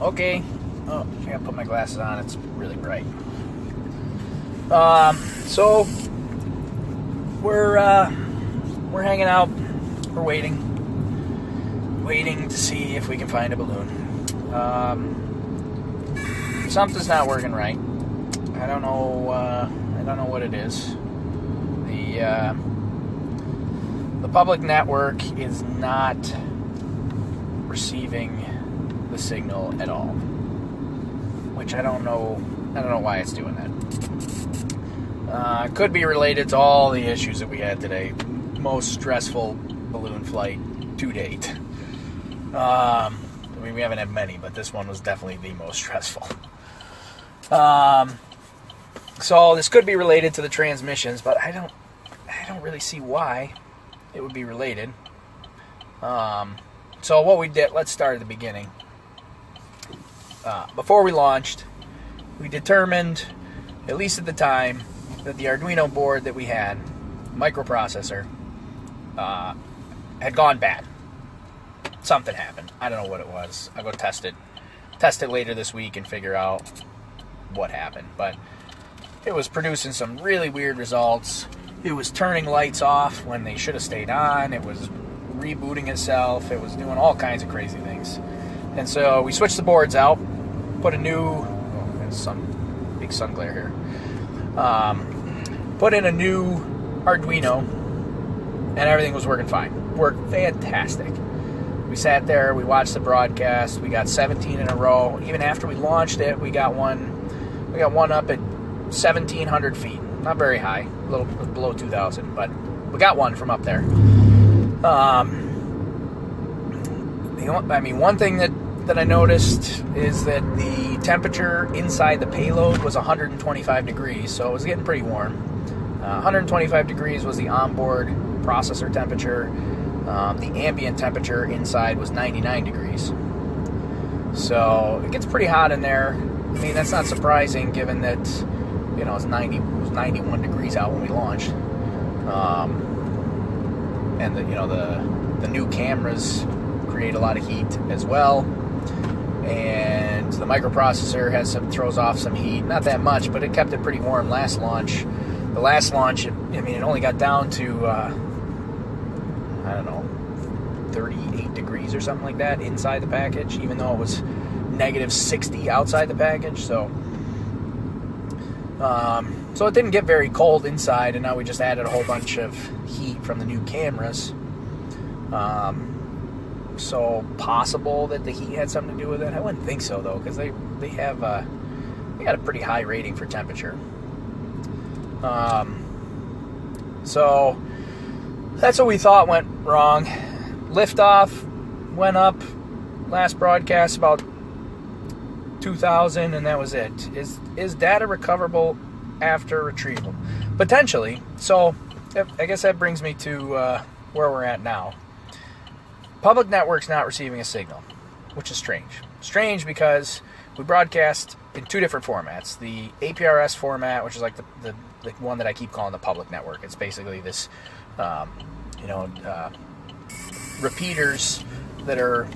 Okay. Oh, I gotta put my glasses on. It's really bright. So we're hanging out. We're waiting to see if we can find a balloon. Something's not working right. I don't know what it is. The public network is not receiving the signal at all, which I don't know why it's doing that. Could be related to all the issues that we had today. Most stressful balloon flight to date. I mean, we haven't had many, but this one was definitely the most stressful. So this could be related to the transmissions, but I don't really see why it would be related. So what we did, let's start at the beginning. Before we launched, we determined, at least at the time, that the Arduino board that we had, microprocessor, had gone bad. Something happened. I don't know what it was. I'll go test it later this week and figure out what happened. But it was producing some really weird results. It was turning lights off when they should have stayed on. It was rebooting itself. It was doing all kinds of crazy things. And so we switched the boards out, put a new, there's some big sun glare here, put in a new Arduino, and everything was working fine. Worked fantastic. We sat there, we watched the broadcast, we got 17 in a row. Even after we launched it, we got one up at 1,700 feet. Not very high, a little below 2,000, but we got one from up there. One thing that I noticed is that the temperature inside the payload was 125 degrees, so it was getting pretty warm. 125 degrees was the onboard processor temperature. The ambient temperature inside was 99 degrees. So it gets pretty hot in there. I mean, that's not surprising given that, it was 91 degrees out when we launched. And the new cameras create a lot of heat as well. And the microprocessor throws off some heat. Not that much, but it kept it pretty warm last launch. The last launch, it only got down to, 38 degrees or something like that inside the package, even though it was negative 60 outside the package. So it didn't get very cold inside, and now we just added a whole bunch of heat from the new cameras. So possible that the heat had something to do with it. I wouldn't think so though, because they got a pretty high rating for temperature. So that's what we thought went wrong. Liftoff went up last broadcast about 2,000, and that was it. Is data recoverable after retrieval? Potentially. So I guess that brings me to where we're at now. Public network's not receiving a signal, which is strange. Strange because we broadcast in two different formats. The APRS format, which is like the one that I keep calling the public network. It's basically this, repeaters that are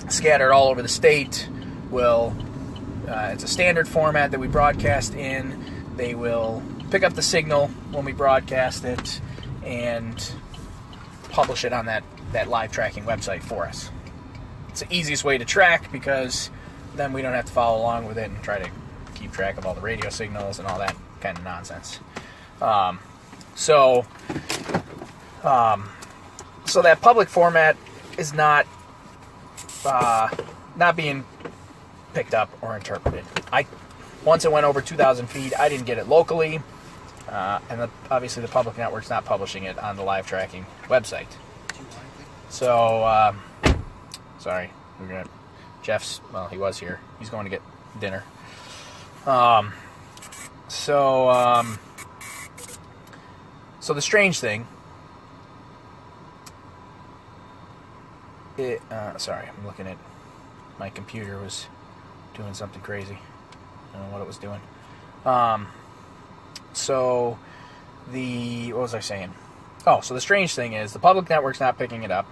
scattered all over the state it's a standard format that we broadcast in. They will pick up the signal when we broadcast it and publish it on that live tracking website for us. It's the easiest way to track because then we don't have to follow along with it and try to keep track of all the radio signals and all that kind of nonsense. So that public format is not being picked up or interpreted. Once it went over 2,000 feet, I didn't get it locally, and obviously the public network's not publishing it on the live tracking website. So, sorry, Jeff's, well, he was here. He's going to get dinner. So the strange thing, sorry, I'm looking at, my computer was doing something crazy. I don't know what it was doing. What was I saying? Oh, so the strange thing is the public network's not picking it up.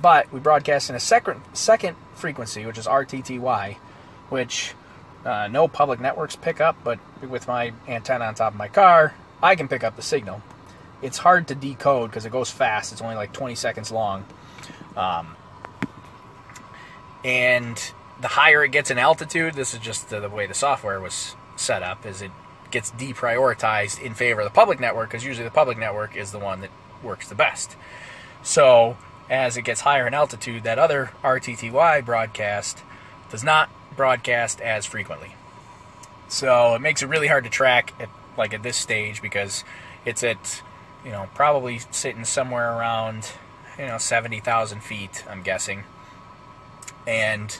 But we broadcast in a second frequency, which is RTTY, which no public networks pick up, but with my antenna on top of my car, I can pick up the signal. It's hard to decode because it goes fast. It's only like 20 seconds long. And the higher it gets in altitude, this is just the way the software was set up, is it gets deprioritized in favor of the public network, because usually the public network is the one that works the best. So as it gets higher in altitude, that other RTTY broadcast does not broadcast as frequently. So it makes it really hard to track at this stage, because it's at, probably sitting somewhere around, 70,000 feet, I'm guessing. And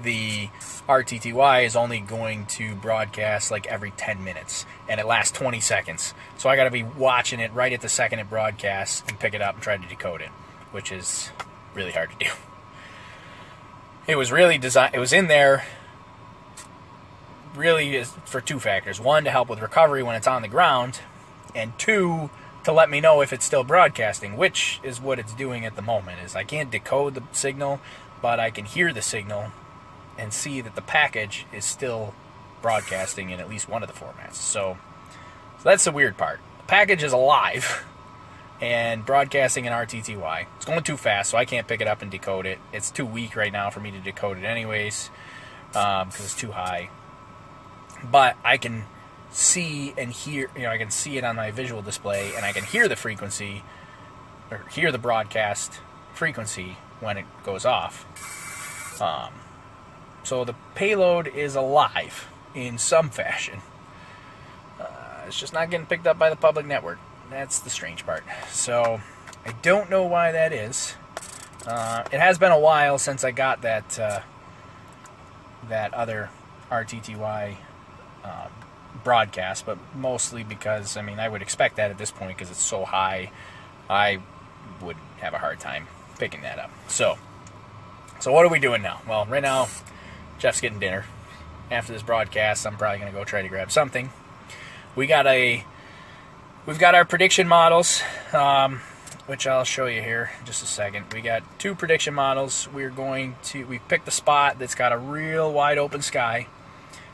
the RTTY is only going to broadcast like every 10 minutes, and it lasts 20 seconds. So I got to be watching it right at the second it broadcasts and pick it up and try to decode it, which is really hard to do. It was really designed, it was in there really for two factors. One, to help with recovery when it's on the ground, and two, to let me know if it's still broadcasting, which is what it's doing at the moment. Is I can't decode the signal, but I can hear the signal and see that the package is still broadcasting in at least one of the formats. So that's the weird part. The package is alive and broadcasting in RTTY. It's going too fast, so I can't pick it up and decode it. It's too weak right now for me to decode it anyways, because it's too high. But I can see and hear, I can see it on my visual display, and I can hear the frequency, or hear the broadcast frequency when it goes off. So the payload is alive in some fashion. It's just not getting picked up by the public network. That's the strange part. So I don't know why that is. It has been a while since I got that other RTTY broadcast, but mostly because, I would expect that at this point because it's so high. I would have a hard time picking that up. So what are we doing now? Well, right now, Jeff's getting dinner. After this broadcast, I'm probably going to go try to grab something. We've got our prediction models, which I'll show you here in just a second. We got two prediction models. We picked a spot that's got a real wide open sky,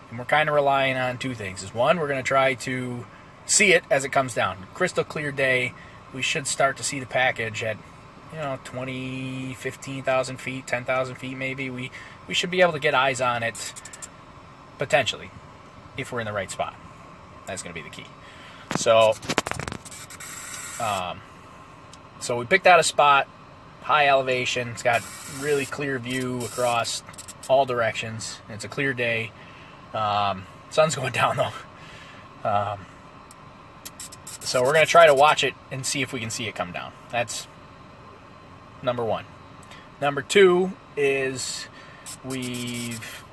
and we're kind of relying on two things. One, we're going to try to see it as it comes down. Crystal clear day, we should start to see the package at 20, 15,000 feet, 10,000 feet maybe. We should be able to get eyes on it, potentially, if we're in the right spot. That's going to be the key. So we picked out a spot, high elevation. It's got really clear view across all directions. And it's a clear day. Sun's going down, though. So we're going to try to watch it and see if we can see it come down. That's number one. Number two is we've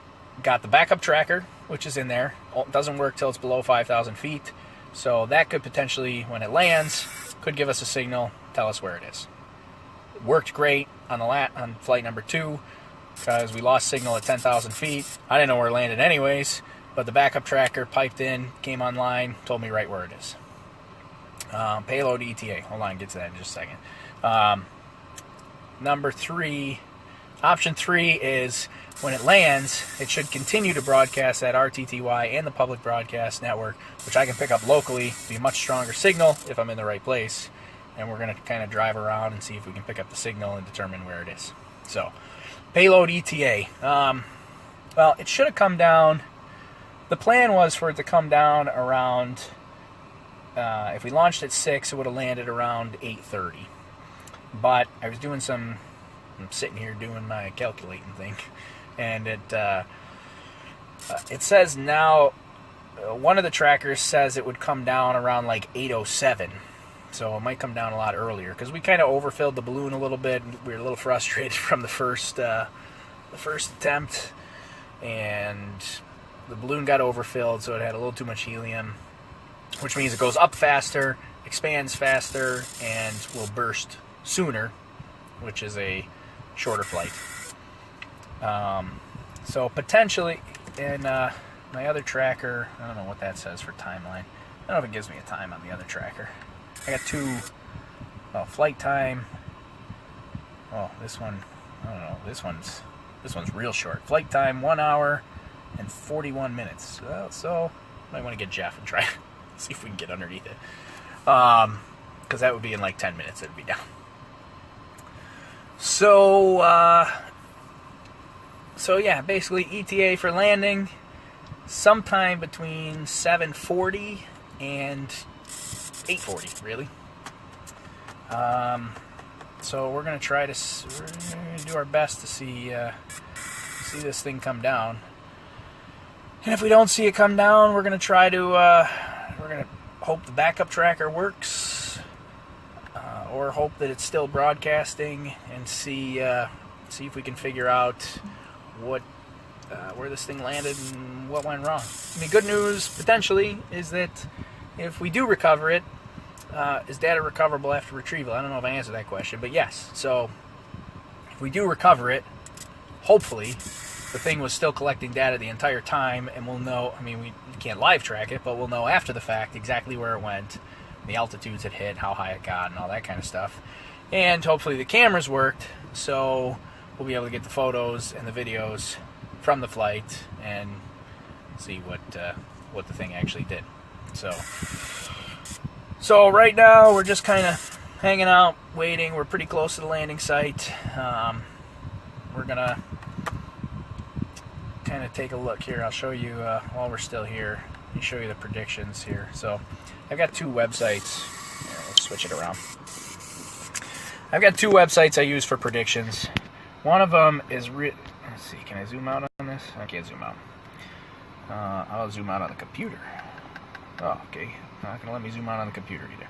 got the backup tracker, which is in there. It doesn't work till it's below 5,000 feet. So that could potentially, when it lands, could give us a signal, tell us where it is. It worked great on flight number 2 because we lost signal at 10,000 feet. I didn't know where it landed anyways, but the backup tracker piped in, came online, told me right where it is. Payload ETA. Hold on, get to that in just a second. Number 3, option 3 is when it lands, it should continue to broadcast that RTTY and the public broadcast network, which I can pick up locally, be a much stronger signal if I'm in the right place. And we're going to kind of drive around and see if we can pick up the signal and determine where it is. So, payload ETA. Well, it should have come down. The plan was for it to come down around, if we launched at 6, it would have landed around 8:30. But I was doing I'm sitting here doing my calculating thing, and it says now, one of the trackers says it would come down around like 8:07. So it might come down a lot earlier because we kind of overfilled the balloon a little bit. We were a little frustrated from the first attempt, and the balloon got overfilled, so it had a little too much helium, which means it goes up faster, expands faster, and will burst sooner, which is a shorter flight. So potentially, in my other tracker, I don't know what that says for timeline. I don't know if it gives me a time on the other tracker. I got flight time, Oh, this one, I don't know. This one's real short. Flight time 1 hour and 41 minutes. Well, so I want to get Jeff and try see if we can get underneath it. Because that would be in like 10 minutes. It'd be down. So yeah, basically ETA for landing sometime between 7:40 and 8:40, really. So we're gonna try to do our best to see this thing come down. And if we don't see it come down, we're gonna try to we're gonna hope the backup tracker works, or hope that it's still broadcasting, and see if we can figure out where this thing landed and what went wrong. I mean, good news potentially is that if we do recover it, is data recoverable after retrieval? I don't know if I answered that question, but yes. So if we do recover it, hopefully the thing was still collecting data the entire time, and we'll know, I mean, we can't live track it, but we'll know after the fact exactly where it went, the altitudes it hit, how high it got, and all that kind of stuff. And hopefully the cameras worked, so we'll be able to get the photos and the videos from the flight and see what the thing actually did. So right now we're just kind of hanging out, waiting. We're pretty close to the landing site. We're gonna kind of take a look here. I'll show you while we're still here. Let me show you the predictions here. So I've got two websites. Here, let's switch it around. I've got two websites I use for predictions. One of them is let's see. Can I zoom out on this? I can't zoom out. I'll zoom out on the computer. Oh, okay. Not gonna let me zoom out on the computer either.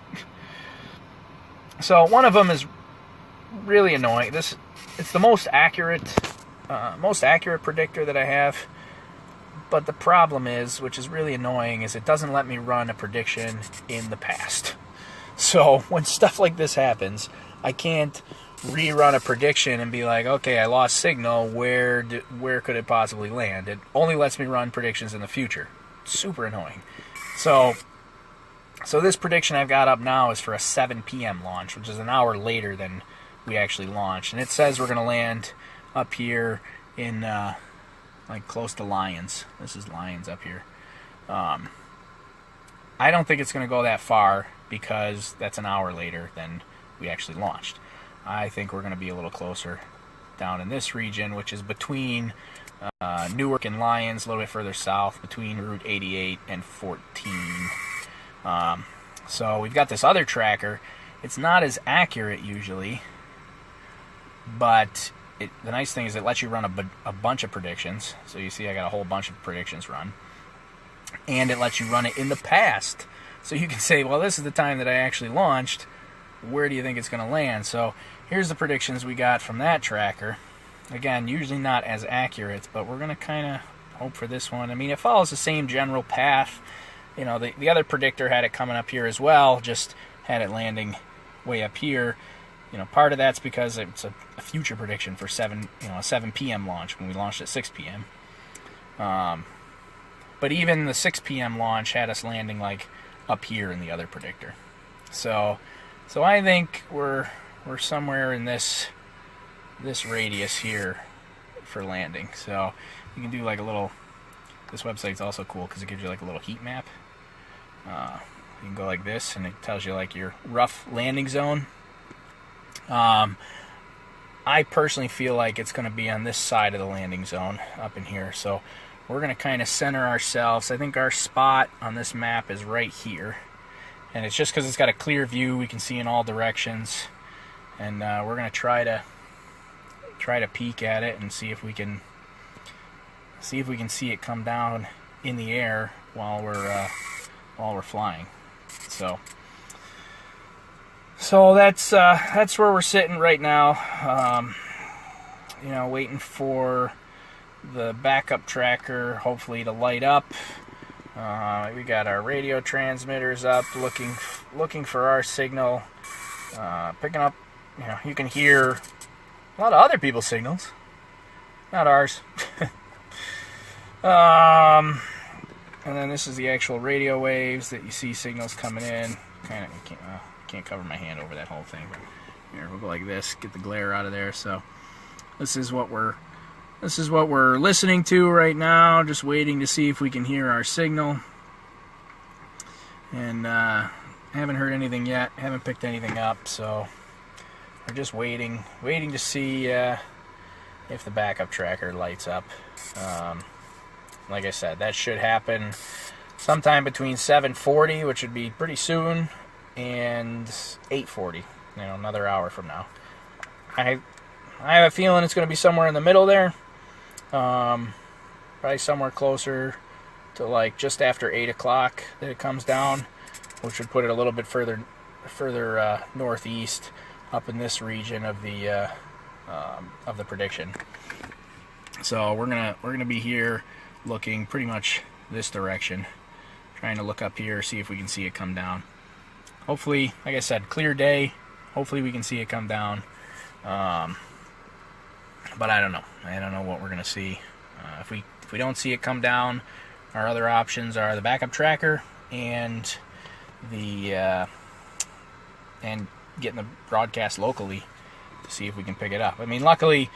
So one of them is really annoying. It's the most accurate predictor that I have. But the problem is, which is really annoying, is it doesn't let me run a prediction in the past. So when stuff like this happens, I can't rerun a prediction and be like, okay, I lost signal. Where could it possibly land? It only lets me run predictions in the future. Super annoying. So this prediction I've got up now is for a 7 p.m. launch, which is an hour later than we actually launched. And it says we're going to land up here in, like, close to Lyons. This is Lyons up here. I don't think it's going to go that far because that's an hour later than we actually launched. I think we're going to be a little closer down in this region, which is between Newark and Lyons, a little bit further south, between Route 88 and 14. So we've got this other tracker. It's not as accurate usually, but the nice thing is it lets you run a bunch of predictions. So you see I got a whole bunch of predictions run. And it lets you run it in the past. So you can say, well, this is the time that I actually launched. Where do you think it's going to land? So here's the predictions we got from that tracker. Again, usually not as accurate, but we're going to kind of hope for this one. I mean, it follows the same general path. You know, the other predictor had it coming up here as well, just had it landing way up here. You know, part of that's because it's a future prediction for a 7 p.m. launch when we launched at 6 p.m. But even the 6 p.m. launch had us landing like up here in the other predictor. So I think we're somewhere in this radius here for landing. So you can do like a little. This website's also cool because it gives you like a little heat map. You can go like this, and it tells you like your rough landing zone. I personally feel like it's going to be on this side of the landing zone up in here. So we're going to kind of center ourselves. I think our spot on this map is right here. And it's just because it's got a clear view, we can see in all directions. And we're going to try to peek at it and see if we can see it come down in the air while we're flying. So that's where we're sitting right now. You know, waiting for the backup tracker hopefully to light up. We got our radio transmitters up, looking for our signal, picking up. You know, you can hear a lot of other people's signals, not ours. And then this is the actual radio waves that you see signals coming in. Kind of can't cover my hand over that whole thing, but Here, we'll go like this, get the glare out of there. So this is what we're listening to right now. Just waiting to see if we can hear our signal. And haven't heard anything yet. Haven't picked anything up. So we're just waiting to see if the backup tracker lights up. Like I said, that should happen sometime between 7:40, which would be pretty soon, and 8:40. Another hour from now. I have a feeling it's going to be somewhere in the middle there. Probably somewhere closer to like just after 8 o'clock that it comes down, which would put it a little bit further northeast, up in this region of the prediction. So we're gonna be here, looking pretty much this direction, trying to look up here, see if we can see it come down. Hopefully, like I said, clear day. Hopefully we can see it come down. But I don't know. I don't know what we're gonna see. If we don't see it come down, our other options are the backup tracker and and getting the broadcast locally to see if we can pick it up. I mean, luckily,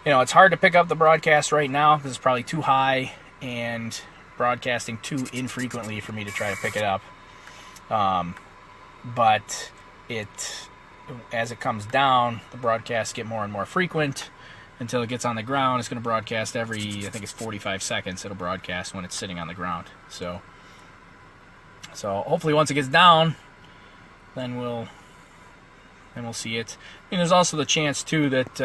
it's hard to pick up the broadcast right now because it's probably too high and broadcasting too infrequently for me to try to pick it up. But as it comes down, the broadcasts get more and more frequent until it gets on the ground. It's going to broadcast every, I think it's 45 seconds. It'll broadcast when it's sitting on the ground. So hopefully once it gets down, then we'll see it. And there's also the chance too that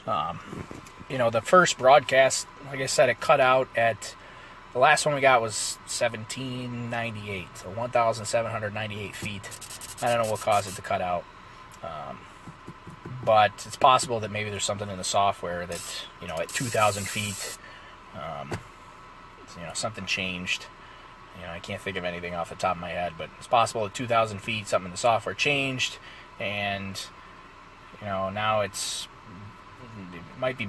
the first broadcast, like I said, it cut out at, the last one we got was 1798, so 1,798 feet. I don't know what caused it to cut out. But it's possible that maybe there's something in the software that, at 2,000 feet, something changed. I can't think of anything off the top of my head, but it's possible at 2,000 feet something in the software changed, and now it might be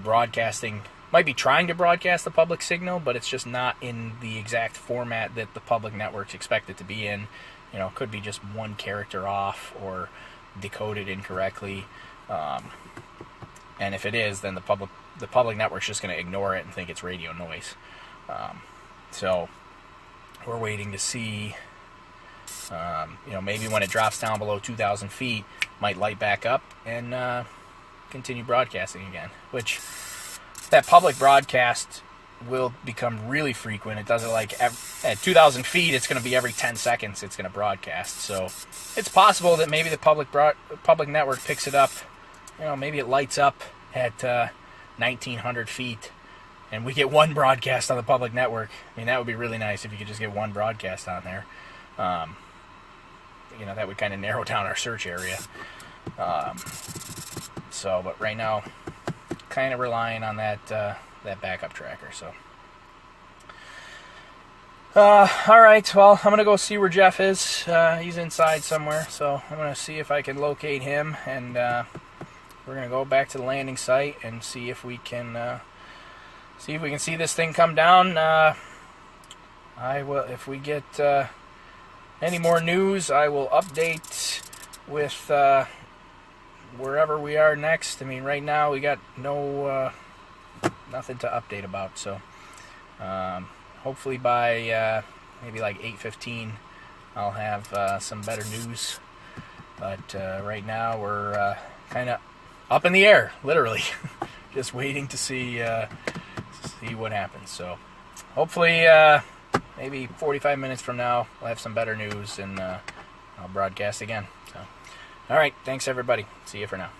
trying to broadcast the public signal, but it's just not in the exact format that the public networks expect it to be in. It could be just one character off or decoded incorrectly, and if it is, then the public network's just going to ignore it and think it's radio noise. So we're waiting to see. Maybe when it drops down below 2,000 feet, might light back up and continue broadcasting again. Which that public broadcast will become really frequent. It does it like at 2,000 feet. It's going to be every 10 seconds. It's going to broadcast. So it's possible that maybe the public network picks it up. Maybe it lights up at 1,900 feet, and we get one broadcast on the public network. I mean, that would be really nice if you could just get one broadcast on there. That would kind of narrow down our search area. But right now, kind of relying on that backup tracker. So, all right. Well, I'm gonna go see where Jeff is. He's inside somewhere, so I'm gonna see if I can locate him, and we're gonna go back to the landing site and see if we can see this thing come down. I will, if we get any more news, I will update with wherever we are next. I mean, right now we got nothing to update about. So hopefully by maybe like 8:15, I'll have some better news. But right now we're kind of up in the air, literally, just waiting to see what happens. So hopefully maybe 45 minutes from now, we'll have some better news, and I'll broadcast again. So, all right, thanks everybody. See you for now.